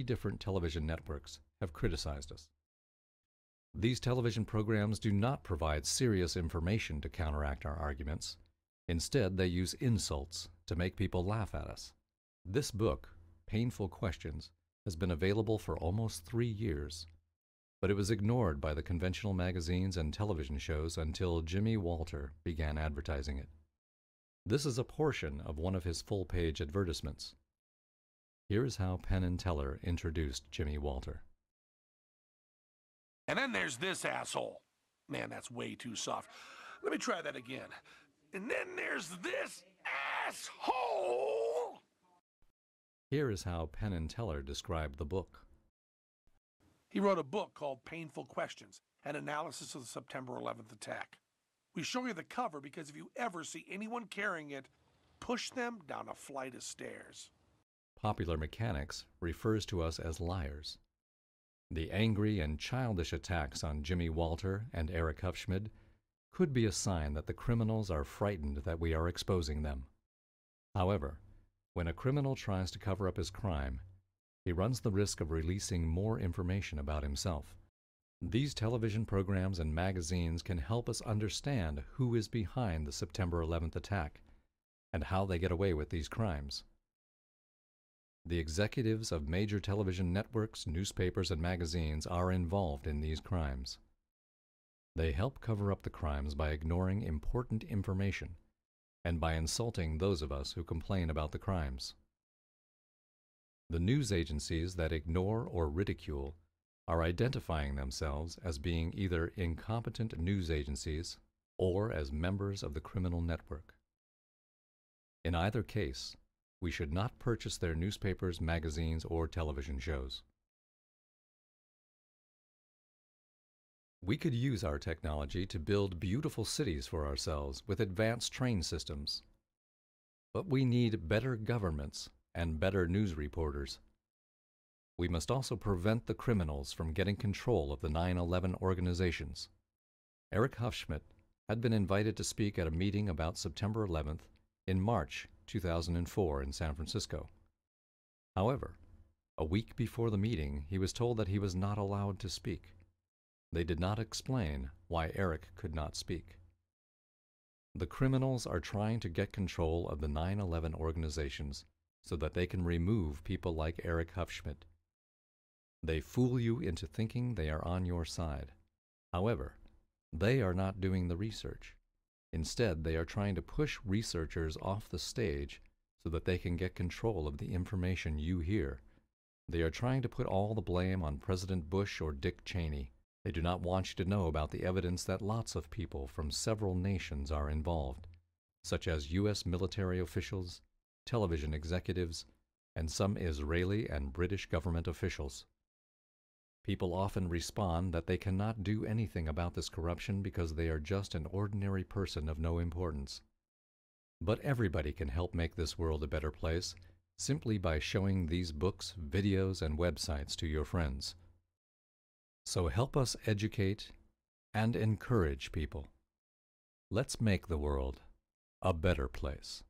3 different television networks have criticized us. These television programs do not provide serious information to counteract our arguments. Instead, they use insults to make people laugh at us. This book, Painful Questions, has been available for almost 3 years, but it was ignored by the conventional magazines and television shows until Jimmy Walter began advertising it. This is a portion of one of his full-page advertisements. Here is how Penn and Teller introduced Jimmy Walter. And then there's this asshole. Man, that's way too soft. Let me try that again. And then there's this asshole! Here is how Penn and Teller described the book. He wrote a book called Painful Questions, an analysis of the September 11th attack. We show you the cover because if you ever see anyone carrying it, push them down a flight of stairs. Popular Mechanics refers to us as liars. The angry and childish attacks on Jimmy Walter and Eric Hufschmid could be a sign that the criminals are frightened that we are exposing them. However, when a criminal tries to cover up his crime, he runs the risk of releasing more information about himself. These television programs and magazines can help us understand who is behind the September 11th attack and how they get away with these crimes. The executives of major television networks, newspapers, and magazines are involved in these crimes. They help cover up the crimes by ignoring important information and by insulting those of us who complain about the crimes. The news agencies that ignore or ridicule are identifying themselves as being either incompetent news agencies or as members of the criminal network. In either case, we should not purchase their newspapers, magazines, or television shows. We could use our technology to build beautiful cities for ourselves with advanced train systems. But we need better governments and better news reporters. We must also prevent the criminals from getting control of the 9/11 organizations. Eric Hufschmid had been invited to speak at a meeting about September 11th in March 2004 in San Francisco. However, a week before the meeting, he was told that he was not allowed to speak. They did not explain why Eric could not speak. The criminals are trying to get control of the 9/11 organizations so that they can remove people like Eric Hufschmid. They fool you into thinking they are on your side. However, they are not doing the research. Instead, they are trying to push researchers off the stage so that they can get control of the information you hear. They are trying to put all the blame on President Bush or Dick Cheney. They do not want you to know about the evidence that lots of people from several nations are involved, such as U.S. military officials, television executives, and some Israeli and British government officials. People often respond that they cannot do anything about this corruption because they are just an ordinary person of no importance. But everybody can help make this world a better place simply by showing these books, videos, and websites to your friends. So help us educate and encourage people. Let's make the world a better place.